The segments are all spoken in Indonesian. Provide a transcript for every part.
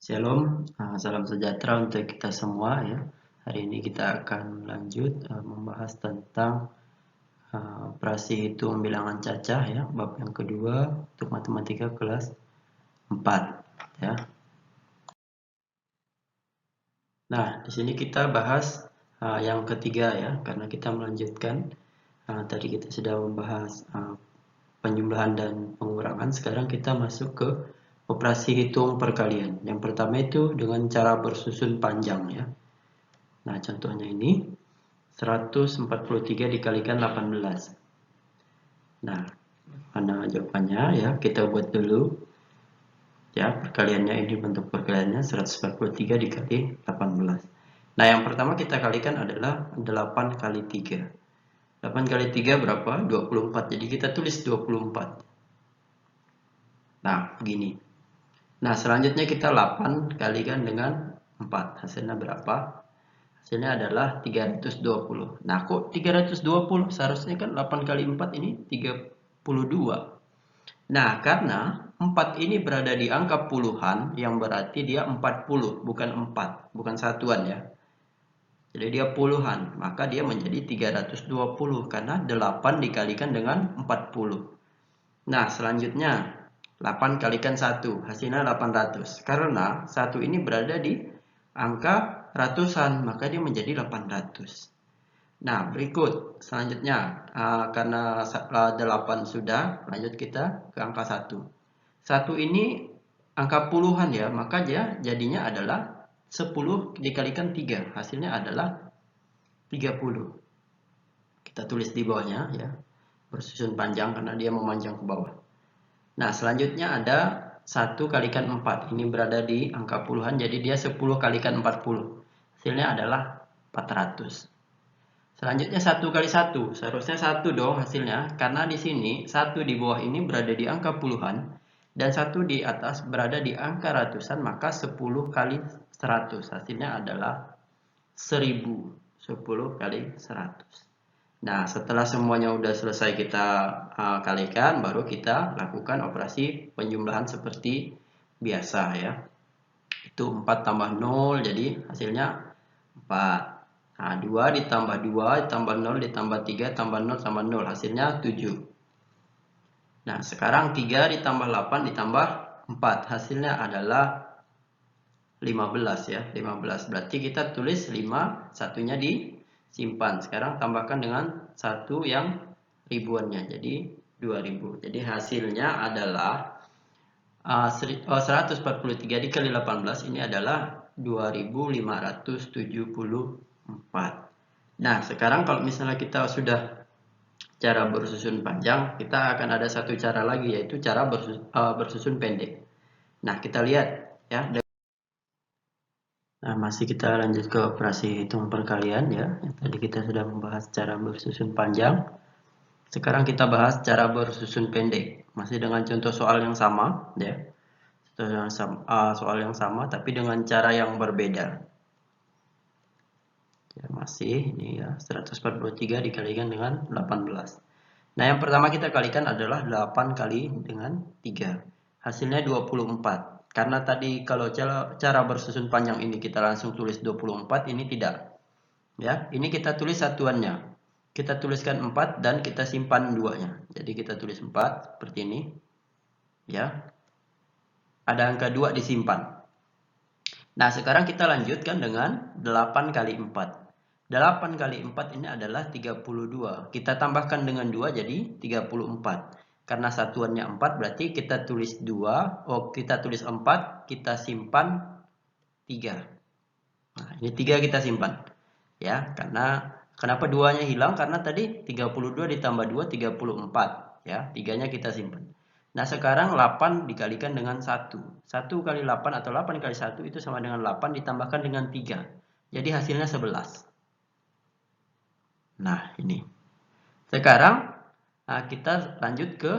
Shalom, salam sejahtera untuk kita semua ya. Hari ini kita akan lanjut membahas tentang operasi hitung bilangan cacah ya, bab yang kedua untuk matematika kelas 4 ya. Nah, di sini kita bahas yang ketiga ya, karena kita melanjutkan tadi kita sudah membahas penjumlahan dan pengurangan. Sekarang kita masuk ke operasi hitung perkalian. Yang pertama itu dengan cara bersusun panjang ya. Nah, contohnya ini 143 dikalikan 18. Nah, mana jawabannya ya? Kita buat dulu. Ya, perkaliannya ini bentuk perkaliannya 143 dikali 18. Nah, yang pertama kita kalikan adalah 8 kali 3. 8 kali 3 berapa? 24. Jadi kita tulis 24. Nah, begini. Nah, selanjutnya kita 8 kalikan dengan 4. Hasilnya berapa? Hasilnya adalah 320. Nah, kok 320? Seharusnya kan 8 kali 4 ini 32. Nah, karena 4 ini berada di angka puluhan, yang berarti dia 40, bukan 4, bukan satuan ya. Jadi dia puluhan, maka dia menjadi 320 karena 8 dikalikan dengan 40. Nah, selanjutnya 8 kalikan 1, hasilnya 800. Karena 1 ini berada di angka ratusan, maka dia menjadi 800. Nah, berikut selanjutnya karena 8 sudah, lanjut kita ke angka 1. 1 ini angka puluhan ya, maka dia jadinya adalah 10 dikalikan 3, hasilnya adalah 30. Kita tulis di bawahnya ya, bersusun panjang karena dia memanjang ke bawah. Nah, selanjutnya ada 1 kalikan 4. Ini berada di angka puluhan, jadi dia 10 kalikan 40. Hasilnya adalah 400. Selanjutnya 1 kali 1. Seharusnya 1 dong hasilnya. Karena di sini 1 di bawah ini berada di angka puluhan. Dan 1 di atas berada di angka ratusan. Maka 10 kali 100. Hasilnya adalah 1000. 10 kali 100. Nah, setelah semuanya udah selesai kita kalikan, baru kita lakukan operasi penjumlahan seperti biasa ya. Itu 4 tambah 0, jadi hasilnya 4. Nah, 2 ditambah 2 ditambah 0 ditambah 3 tambah 0 tambah 0, hasilnya 7. Nah, sekarang 3 ditambah 8 ditambah 4, hasilnya adalah 15 ya, 15. Berarti kita tulis 5, satunya disimpan. Sekarang tambahkan dengan 1 yang ribuannya, jadi 2000. Jadi hasilnya adalah 143 dikali 18 ini adalah 2574. Nah, sekarang kalau misalnya kita sudah cara bersusun panjang, kita akan ada satu cara lagi, yaitu cara bersusun pendek. Nah, kita lihat ya. Nah, masih kita lanjut ke operasi hitung perkalian ya. Tadi kita sudah membahas cara bersusun panjang. Sekarang kita bahas cara bersusun pendek. Masih dengan contoh soal yang sama ya. Soal yang sama tapi dengan cara yang berbeda. Ya, masih ini ya 143 dikalikan dengan 18. Nah, yang pertama kita kalikan adalah 8 kali dengan 3. Hasilnya 24. Karena tadi kalau cara bersusun panjang ini kita langsung tulis 24, ini tidak. Ya, ini kita tulis satuannya. Kita tuliskan 4 dan kita simpan 2-nya. Jadi kita tulis 4 seperti ini. Ya. Ada angka 2 disimpan. Nah, sekarang kita lanjutkan dengan 8 kali 4. 8 kali 4 ini adalah 32. Kita tambahkan dengan 2 jadi 34. Karena satuannya 4 berarti kita tulis 2. Kita tulis 4, kita simpan 3. Nah, ini 3 kita simpan. Ya, karena kenapa 2-nya hilang? Karena tadi 32 ditambah 2, 34. Ya, 3-nya kita simpan. Nah, sekarang 8 dikalikan dengan 1. 1 kali 8 atau 8 kali 1 itu sama dengan 8 ditambahkan dengan 3. Jadi hasilnya 11. Nah, ini. Sekarang kita lanjut ke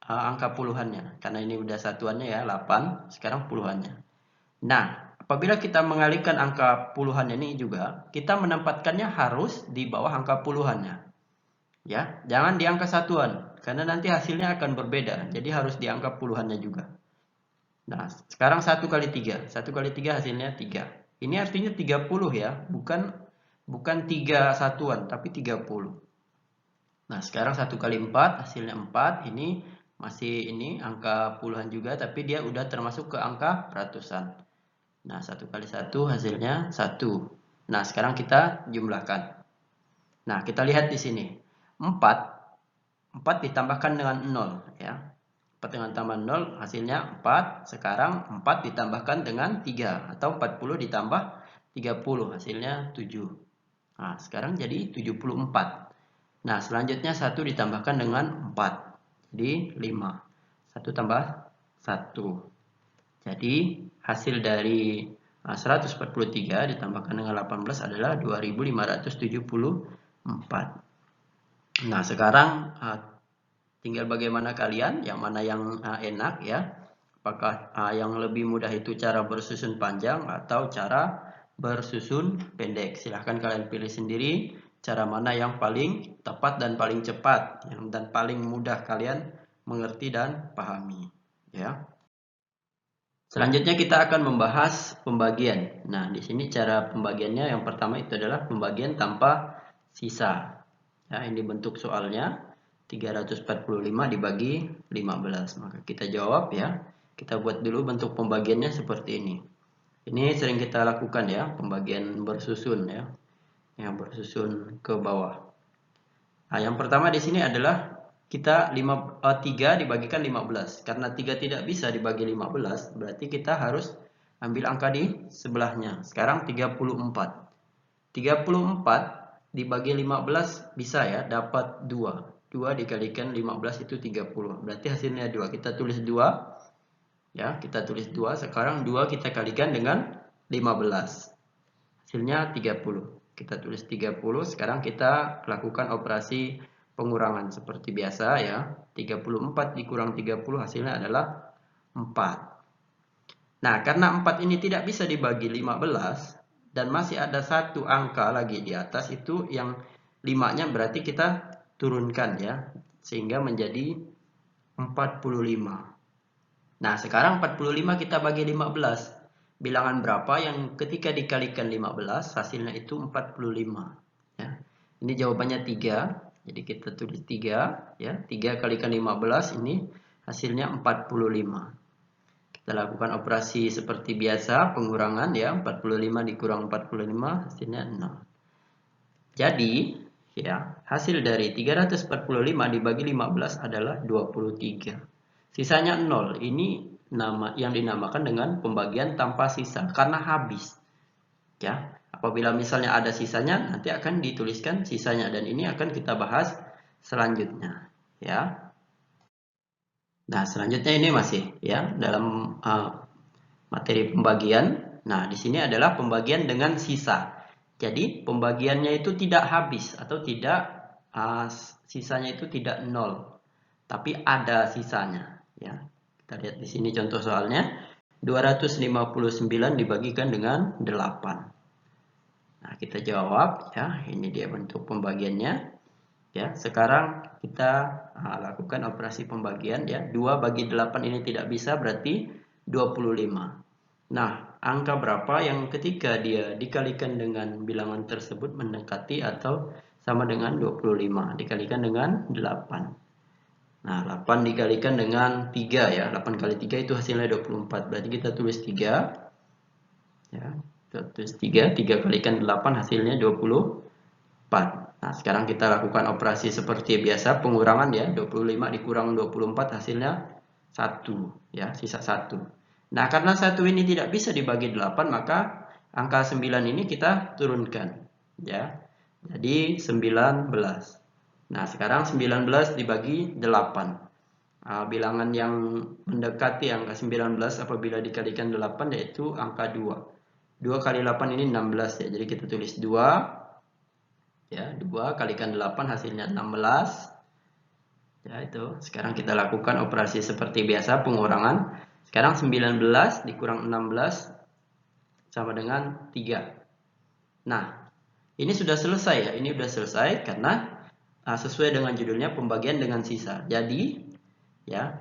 angka puluhannya. Karena ini udah satuannya ya, 8. Sekarang puluhannya. Nah, apabila kita mengalihkan angka puluhannya ini juga, kita menempatkannya harus di bawah angka puluhannya. Ya, jangan di angka satuan. Karena nanti hasilnya akan berbeda. Jadi harus di angka puluhannya juga. Nah, sekarang 1 kali 3. 1 kali 3 hasilnya 3. Ini artinya 30 ya, bukan 3 satuan, tapi 30. Nah, sekarang 1 kali 4 hasilnya 4. Ini masih angka puluhan juga, tapi dia udah termasuk ke angka ratusan. Nah, 1 kali 1 hasilnya 1. Nah, sekarang kita jumlahkan. Nah, kita lihat di sini. 4 ditambahkan dengan 0 ya. 4 dengan tambah 0 hasilnya 4. Sekarang 4 ditambahkan dengan 3 atau 40 ditambah 30 hasilnya 7. Nah, sekarang jadi 74. Nah, selanjutnya 1 ditambahkan dengan 4. Jadi 5. 1 tambah 1. Jadi hasil dari 143 ditambahkan dengan 18 adalah 2574. Nah, sekarang tinggal bagaimana kalian, yang mana yang enak ya. Apakah yang lebih mudah itu cara bersusun panjang atau cara bersusun pendek? Silahkan kalian pilih sendiri cara mana yang paling tepat dan paling cepat, dan paling mudah kalian mengerti dan pahami ya. Selanjutnya kita akan membahas pembagian. Nah, di sini cara pembagiannya yang pertama itu adalah pembagian tanpa sisa. Ya, ini bentuk soalnya 345 dibagi 15. Maka kita jawab ya. Kita buat dulu bentuk pembagiannya seperti ini. Ini sering kita lakukan ya, pembagian bersusun ya. Yang bersusun ke bawah. Nah, yang pertama di sini adalah kita 3 dibagikan 15. Karena 3 tidak bisa dibagi 15, berarti kita harus ambil angka di sebelahnya. Sekarang 34. 34 dibagi 15 bisa ya, dapat 2. 2 dikalikan 15 itu 30. Berarti hasilnya 2. Kita tulis 2. Ya, kita tulis 2. Sekarang 2 kita kalikan dengan 15. Hasilnya 30. Kita tulis 30. Sekarang kita lakukan operasi pengurangan seperti biasa ya. 34 dikurang 30 hasilnya adalah 4. Nah, karena 4 ini tidak bisa dibagi 15 dan masih ada satu angka lagi di atas, itu yang 5-nya berarti kita turunkan ya, sehingga menjadi 45. Nah, sekarang 45 kita bagi 15. Bilangan berapa yang ketika dikalikan 15 hasilnya itu 45 ya. Ini jawabannya 3. Jadi kita tulis 3 ya. 3 kalikan 15 ini hasilnya 45. Kita lakukan operasi seperti biasa, pengurangan ya. 45 dikurang 45 hasilnya 0. Jadi ya, hasil dari 345 dibagi 15 adalah 23. Sisanya 0. Ini nama yang dinamakan dengan pembagian tanpa sisa karena habis. Ya, apabila misalnya ada sisanya, nanti akan dituliskan sisanya, dan ini akan kita bahas selanjutnya, ya. Nah, selanjutnya ini masih ya dalam materi pembagian. Nah, di sini adalah pembagian dengan sisa. Jadi, pembagiannya itu tidak habis atau tidak sisanya itu tidak 0, tapi ada sisanya, ya. Kita lihat di sini contoh soalnya. 259 dibagikan dengan 8. Nah, kita jawab ya, ini dia bentuk pembagiannya. Ya, sekarang kita lakukan operasi pembagian ya. 2 bagi 8 ini tidak bisa, berarti 25. Nah, angka berapa yang ketika dia dikalikan dengan bilangan tersebut mendekati atau sama dengan 25 dikalikan dengan 8. Nah, 8 dikalikan dengan 3 ya. 8 kali 3 itu hasilnya 24. Berarti kita tulis 3. Ya, kita tulis 3. 3 kalikan 8 hasilnya 24. Nah, sekarang kita lakukan operasi seperti biasa, pengurangan ya. 25 dikurang 24 hasilnya 1. Ya, sisa 1. Nah, karena 1 ini tidak bisa dibagi 8, maka angka 9 ini kita turunkan. Ya, jadi 19. Nah, sekarang 19 dibagi 8. Bilangan yang mendekati angka 19 apabila dikalikan 8 yaitu angka 2. 2 kali 8 ini 16 ya. Jadi kita tulis 2. Ya, 2 kalikan 8 hasilnya 16. Ya, itu. Sekarang kita lakukan operasi seperti biasa, pengurangan. Sekarang 19 dikurang 16 sama dengan 3. Nah, ini sudah selesai ya. Ini sudah selesai karena sesuai dengan judulnya pembagian dengan sisa. Jadi ya,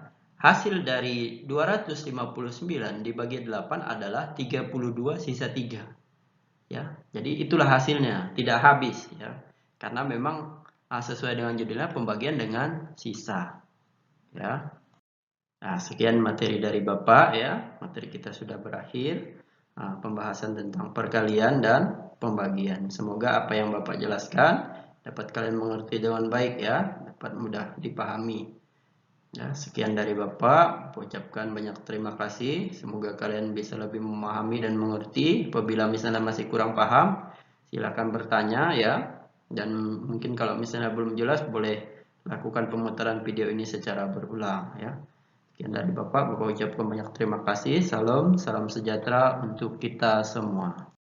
hasil dari 259 dibagi 8 adalah 32 sisa 3. Ya, jadi itulah hasilnya, tidak habis ya. Karena memang sesuai dengan judulnya pembagian dengan sisa. Ya. Nah, sekian materi dari Bapak ya. Materi kita sudah berakhir. Pembahasan tentang perkalian dan pembagian. Semoga apa yang Bapak jelaskan dapat kalian mengerti dengan baik ya, dapat mudah dipahami. Ya, sekian dari Bapak. Ucapkan banyak terima kasih. Semoga kalian bisa lebih memahami dan mengerti. Apabila misalnya masih kurang paham, silakan bertanya ya. Dan mungkin kalau misalnya belum jelas, boleh lakukan pemutaran video ini secara berulang ya. Sekian dari Bapak ucapkan banyak terima kasih. Salam sejahtera untuk kita semua.